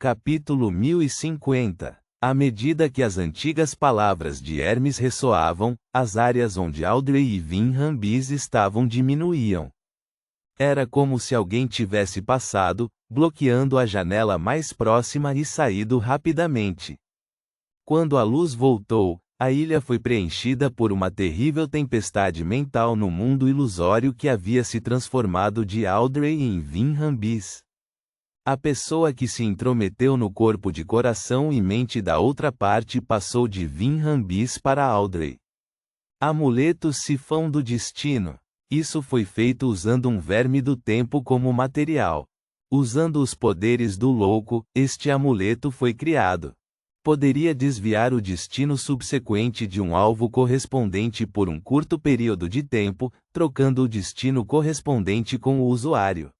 Capítulo 1050. À medida que as antigas palavras de Hermes ressoavam, as áreas onde Audrey e Vinham Bis estavam diminuíam. Era como se alguém tivesse passado, bloqueando a janela mais próxima e saído rapidamente. Quando a luz voltou, a ilha foi preenchida por uma terrível tempestade mental no mundo ilusório que havia se transformado de Audrey em Vinham Bis. A pessoa que se intrometeu no corpo de coração e mente da outra parte passou de Vinham Bis para Audrey. Amuleto Sifão do Destino. Isso foi feito usando um verme do tempo como material. Usando os poderes do louco, este amuleto foi criado. Poderia desviar o destino subsequente de um alvo correspondente por um curto período de tempo, trocando o destino correspondente com o usuário.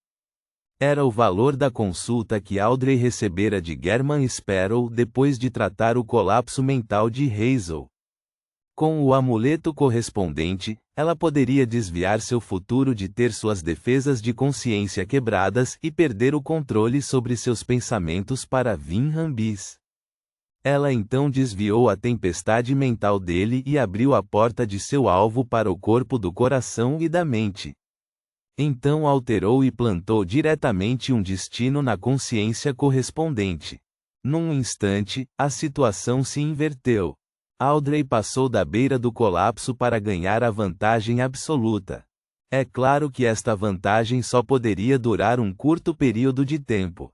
Era o valor da consulta que Audrey recebera de German Sparrow depois de tratar o colapso mental de Hazel. Com o amuleto correspondente, ela poderia desviar seu futuro de ter suas defesas de consciência quebradas e perder o controle sobre seus pensamentos para Vinham Bis. Ela então desviou a tempestade mental dele e abriu a porta de seu alvo para o corpo do coração e da mente. Então alterou e plantou diretamente um destino na consciência correspondente. Num instante, a situação se inverteu. Audrey passou da beira do colapso para ganhar a vantagem absoluta. É claro que esta vantagem só poderia durar um curto período de tempo.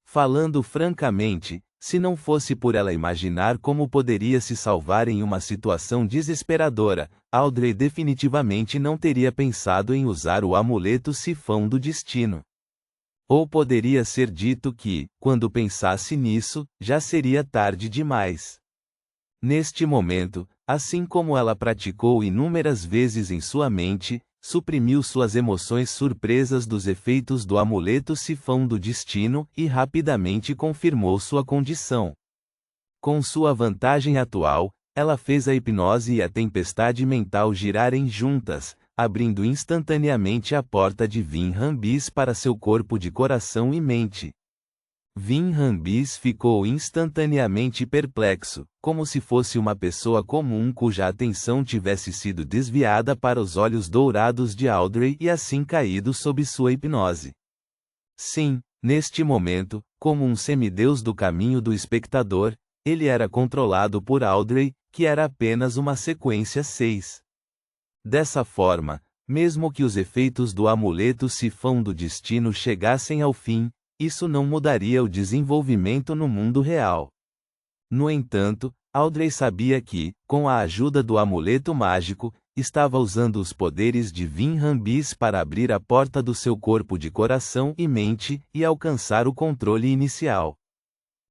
Falando francamente, se não fosse por ela imaginar como poderia se salvar em uma situação desesperadora, Audrey definitivamente não teria pensado em usar o amuleto Sifão do Destino. Ou poderia ser dito que, quando pensasse nisso, já seria tarde demais. Neste momento, assim como ela praticou inúmeras vezes em sua mente, suprimiu suas emoções surpresas dos efeitos do amuleto Sifão do Destino e rapidamente confirmou sua condição. Com sua vantagem atual, ela fez a hipnose e a tempestade mental girarem juntas, abrindo instantaneamente a porta de Vinham Bis para seu corpo de coração e mente. Vinham Bis ficou instantaneamente perplexo, como se fosse uma pessoa comum cuja atenção tivesse sido desviada para os olhos dourados de Audrey e assim caído sob sua hipnose. Sim, neste momento, como um semideus do caminho do espectador, ele era controlado por Audrey, que era apenas uma sequência 6. Dessa forma, mesmo que os efeitos do amuleto Sifão do Destino chegassem ao fim, isso não mudaria o desenvolvimento no mundo real. No entanto, Audrey sabia que, com a ajuda do amuleto mágico, estava usando os poderes de Vinham Bis para abrir a porta do seu corpo de coração e mente e alcançar o controle inicial.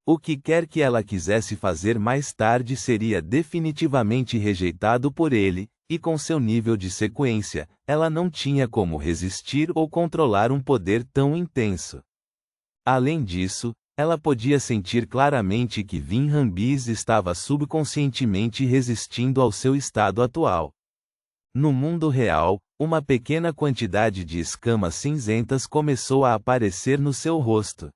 O que quer que ela quisesse fazer mais tarde seria definitivamente rejeitado por ele, e com seu nível de sequência, ela não tinha como resistir ou controlar um poder tão intenso. Além disso, ela podia sentir claramente que Vinham Bis estava subconscientemente resistindo ao seu estado atual. No mundo real, uma pequena quantidade de escamas cinzentas começou a aparecer no seu rosto.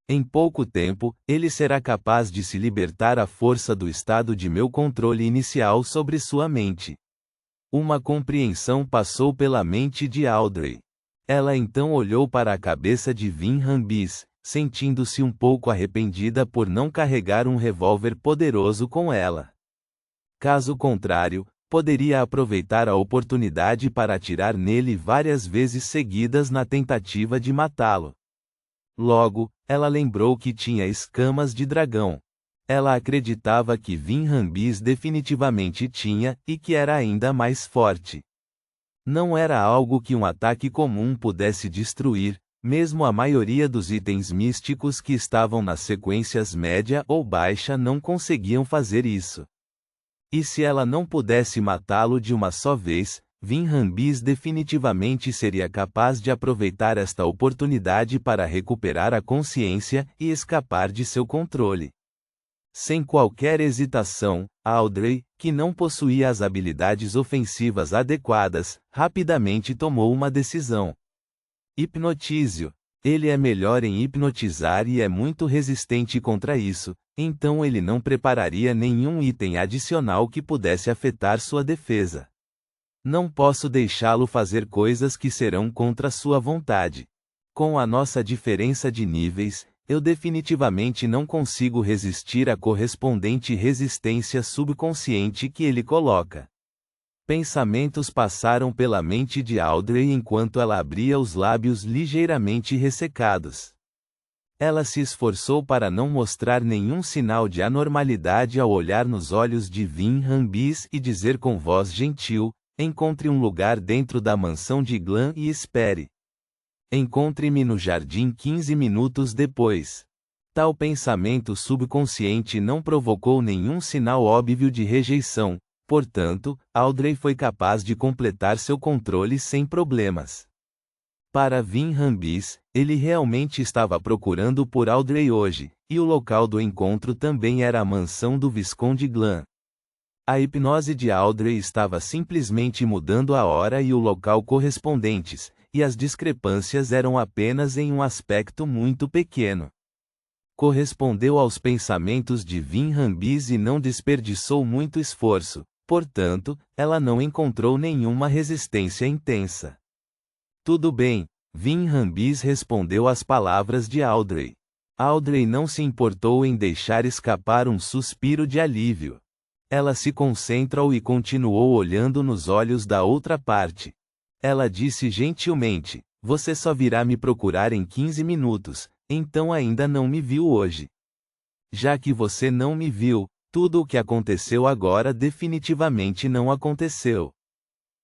Em pouco tempo, ele será capaz de se libertar à força do estado de meu controle inicial sobre sua mente. Uma compreensão passou pela mente de Audrey. Ela então olhou para a cabeça de Vinham Bis, sentindo-se um pouco arrependida por não carregar um revólver poderoso com ela. Caso contrário, poderia aproveitar a oportunidade para atirar nele várias vezes seguidas na tentativa de matá-lo. Logo, ela lembrou que tinha escamas de dragão. Ela acreditava que Vinham Bis definitivamente tinha, e que era ainda mais forte. Não era algo que um ataque comum pudesse destruir, mesmo a maioria dos itens místicos que estavam nas sequências média ou baixa não conseguiam fazer isso. E se ela não pudesse matá-lo de uma só vez, Vinham Bis definitivamente seria capaz de aproveitar esta oportunidade para recuperar a consciência e escapar de seu controle. Sem qualquer hesitação, Audrey, que não possuía as habilidades ofensivas adequadas, rapidamente tomou uma decisão. Hipnotize-o. Ele é melhor em hipnotizar e é muito resistente contra isso, então ele não prepararia nenhum item adicional que pudesse afetar sua defesa. Não posso deixá-lo fazer coisas que serão contra sua vontade. Com a nossa diferença de níveis, eu definitivamente não consigo resistir à correspondente resistência subconsciente que ele coloca. Pensamentos passaram pela mente de Audrey enquanto ela abria os lábios ligeiramente ressecados. Ela se esforçou para não mostrar nenhum sinal de anormalidade ao olhar nos olhos de Vin Rambis e dizer com voz gentil: encontre um lugar dentro da mansão de Glan e espere. Encontre-me no jardim 15 minutos depois. Tal pensamento subconsciente não provocou nenhum sinal óbvio de rejeição, portanto, Audrey foi capaz de completar seu controle sem problemas. Para Vin Rambis, ele realmente estava procurando por Audrey hoje, e o local do encontro também era a mansão do Visconde Glan. A hipnose de Audrey estava simplesmente mudando a hora e o local correspondentes, e as discrepâncias eram apenas em um aspecto muito pequeno. Correspondeu aos pensamentos de Vin Rambis e não desperdiçou muito esforço, portanto, ela não encontrou nenhuma resistência intensa. Tudo bem, Vin Rambis respondeu às palavras de Audrey. Audrey não se importou em deixar escapar um suspiro de alívio. Ela se concentrou e continuou olhando nos olhos da outra parte. Ela disse gentilmente: você só virá me procurar em 15 minutos, então ainda não me viu hoje. Já que você não me viu, tudo o que aconteceu agora definitivamente não aconteceu.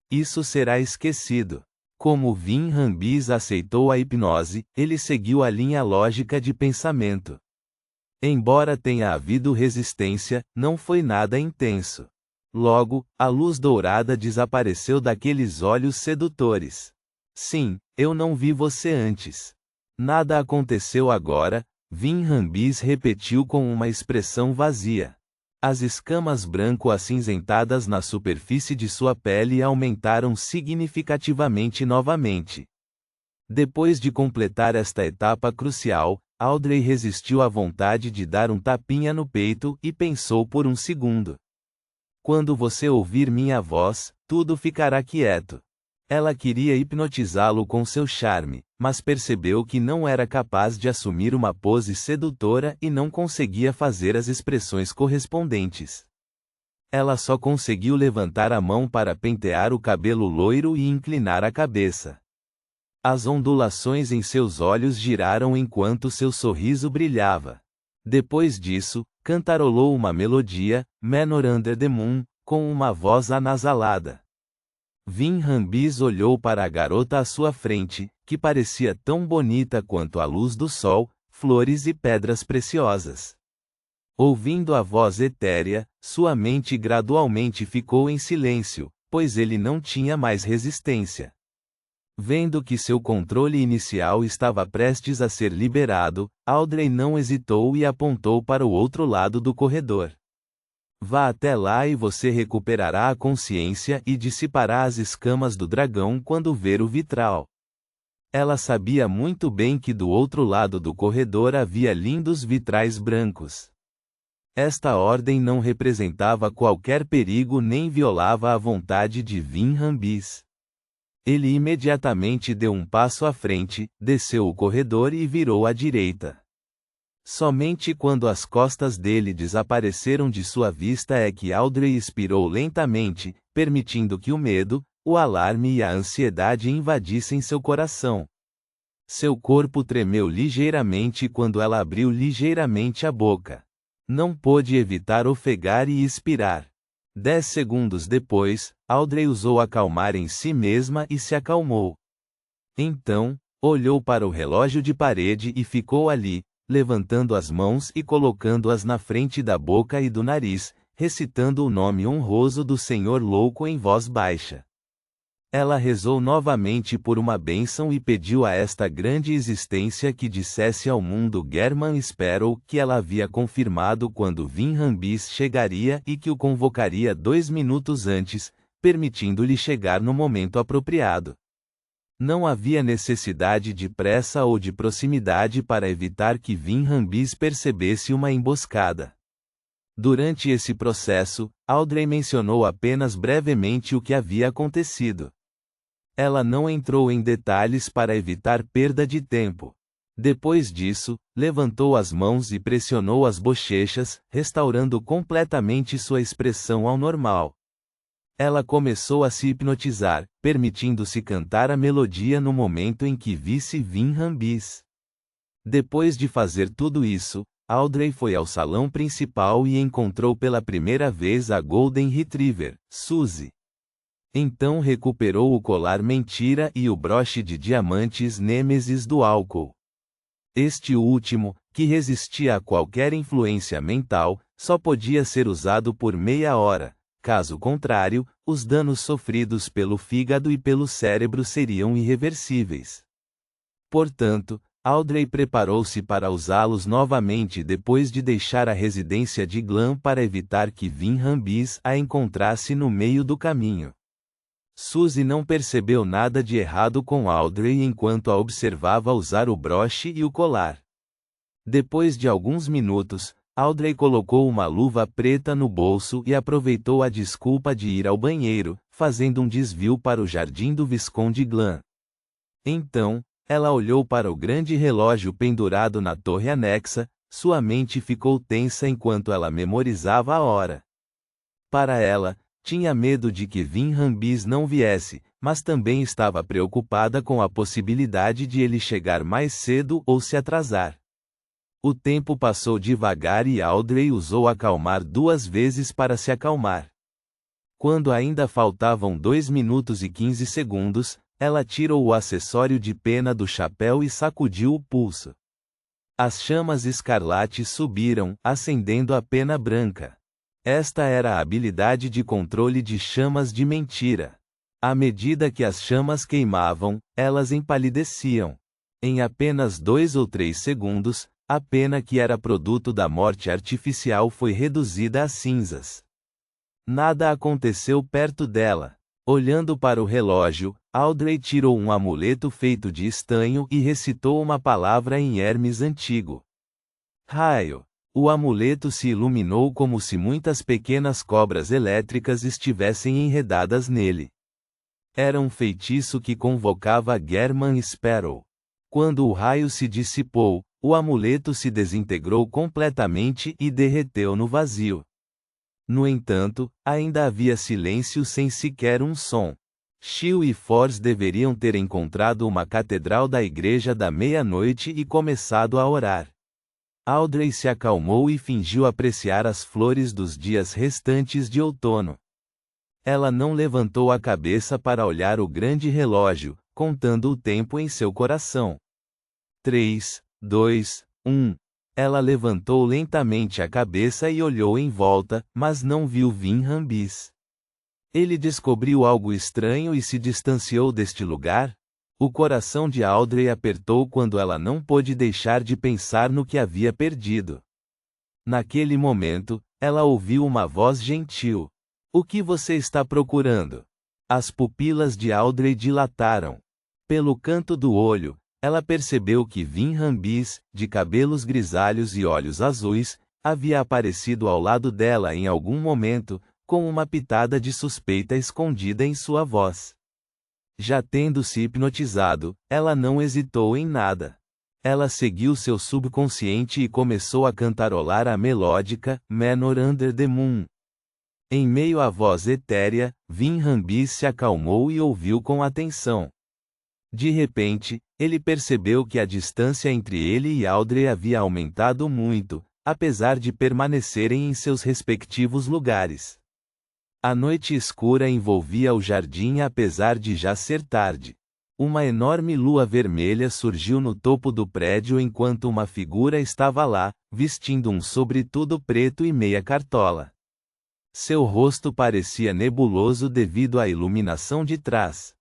Isso será esquecido. Como Vin Rambis aceitou a hipnose, ele seguiu a linha lógica de pensamento. Embora tenha havido resistência, não foi nada intenso. Logo, a luz dourada desapareceu daqueles olhos sedutores. Sim, eu não vi você antes. Nada aconteceu agora, Vin Rambis repetiu com uma expressão vazia. As escamas branco-acinzentadas na superfície de sua pele aumentaram significativamente novamente. Depois de completar esta etapa crucial, Audrey resistiu à vontade de dar um tapinha no peito e pensou por um segundo. Quando você ouvir minha voz, tudo ficará quieto. Ela queria hipnotizá-lo com seu charme, mas percebeu que não era capaz de assumir uma pose sedutora e não conseguia fazer as expressões correspondentes. Ela só conseguiu levantar a mão para pentear o cabelo loiro e inclinar a cabeça. As ondulações em seus olhos giraram enquanto seu sorriso brilhava. Depois disso, cantarolou uma melodia, Manor Under the Moon, com uma voz anasalada. Vin Rambis olhou para a garota à sua frente, que parecia tão bonita quanto a luz do sol, flores e pedras preciosas. Ouvindo a voz etérea, sua mente gradualmente ficou em silêncio, pois ele não tinha mais resistência. Vendo que seu controle inicial estava prestes a ser liberado, Audrey não hesitou e apontou para o outro lado do corredor. Vá até lá e você recuperará a consciência e dissipará as escamas do dragão quando ver o vitral. Ela sabia muito bem que do outro lado do corredor havia lindos vitrais brancos. Esta ordem não representava qualquer perigo nem violava a vontade de Vin Rambis. Ele imediatamente deu um passo à frente, desceu o corredor e virou à direita. Somente quando as costas dele desapareceram de sua vista é que Audrey expirou lentamente, permitindo que o medo, o alarme e a ansiedade invadissem seu coração. Seu corpo tremeu ligeiramente quando ela abriu ligeiramente a boca. Não pôde evitar ofegar e expirar. 10 segundos depois, Audrey usou acalmar em si mesma e se acalmou. Então, olhou para o relógio de parede e ficou ali, levantando as mãos e colocando-as na frente da boca e do nariz, recitando o nome honroso do Senhor Louco em voz baixa. Ela rezou novamente por uma bênção e pediu a esta grande existência que dissesse ao mundo German Sparrow que ela havia confirmado quando Vin Rambis chegaria e que o convocaria 2 minutos antes, permitindo-lhe chegar no momento apropriado. Não havia necessidade de pressa ou de proximidade para evitar que Vinhambis percebesse uma emboscada. Durante esse processo, Audrey mencionou apenas brevemente o que havia acontecido. Ela não entrou em detalhes para evitar perda de tempo. Depois disso, levantou as mãos e pressionou as bochechas, restaurando completamente sua expressão ao normal. Ela começou a se hipnotizar, permitindo-se cantar a melodia no momento em que visse Vinhambis. Depois de fazer tudo isso, Audrey foi ao salão principal e encontrou pela primeira vez a Golden Retriever, Suzy. Então recuperou o colar mentira e o broche de diamantes Nêmesis do álcool. Este último, que resistia a qualquer influência mental, só podia ser usado por meia hora. Caso contrário, os danos sofridos pelo fígado e pelo cérebro seriam irreversíveis. Portanto, Audrey preparou-se para usá-los novamente depois de deixar a residência de Glam para evitar que Vinhambis a encontrasse no meio do caminho. Suzy não percebeu nada de errado com Audrey enquanto a observava usar o broche e o colar. Depois de alguns minutos, Audrey colocou uma luva preta no bolso e aproveitou a desculpa de ir ao banheiro, fazendo um desvio para o jardim do Visconde Glam. Então, ela olhou para o grande relógio pendurado na torre anexa, sua mente ficou tensa enquanto ela memorizava a hora. Para ela, tinha medo de que Vinhambis não viesse, mas também estava preocupada com a possibilidade de ele chegar mais cedo ou se atrasar. O tempo passou devagar e Audrey usou acalmar 2 vezes para se acalmar. Quando ainda faltavam 2 minutos e 15 segundos, ela tirou o acessório de pena do chapéu e sacudiu o pulso. As chamas escarlates subiram, acendendo a pena branca. Esta era a habilidade de controle de chamas de mentira. À medida que as chamas queimavam, elas empalideciam. Em apenas 2 ou 3 segundos, a pena que era produto da morte artificial foi reduzida a cinzas. Nada aconteceu perto dela. Olhando para o relógio, Audrey tirou um amuleto feito de estanho e recitou uma palavra em Hermes antigo. Raio. O amuleto se iluminou como se muitas pequenas cobras elétricas estivessem enredadas nele. Era um feitiço que convocava German Sparrow. Quando o raio se dissipou, o amuleto se desintegrou completamente e derreteu no vazio. No entanto, ainda havia silêncio sem sequer um som. Shield e Force deveriam ter encontrado uma catedral da Igreja da Meia-Noite e começado a orar. Audrey se acalmou e fingiu apreciar as flores dos dias restantes de outono. Ela não levantou a cabeça para olhar o grande relógio, contando o tempo em seu coração. 3, 2, 1. Ela levantou lentamente a cabeça e olhou em volta, mas não viu Vinhambis. Ele descobriu algo estranho e se distanciou deste lugar? O coração de Audrey apertou quando ela não pôde deixar de pensar no que havia perdido. Naquele momento, ela ouviu uma voz gentil. O que você está procurando? As pupilas de Audrey dilataram. Pelo canto do olho, ela percebeu que Vinhambis, de cabelos grisalhos e olhos azuis, havia aparecido ao lado dela em algum momento, com uma pitada de suspeita escondida em sua voz. Já tendo se hipnotizado, ela não hesitou em nada. Ela seguiu seu subconsciente e começou a cantarolar a melódica Manor Under the Moon. Em meio à voz etérea, Vinhambis se acalmou e ouviu com atenção. De repente, ele percebeu que a distância entre ele e Audrey havia aumentado muito, apesar de permanecerem em seus respectivos lugares. A noite escura envolvia o jardim apesar de já ser tarde. Uma enorme lua vermelha surgiu no topo do prédio enquanto uma figura estava lá, vestindo um sobretudo preto e meia cartola. Seu rosto parecia nebuloso devido à iluminação de trás.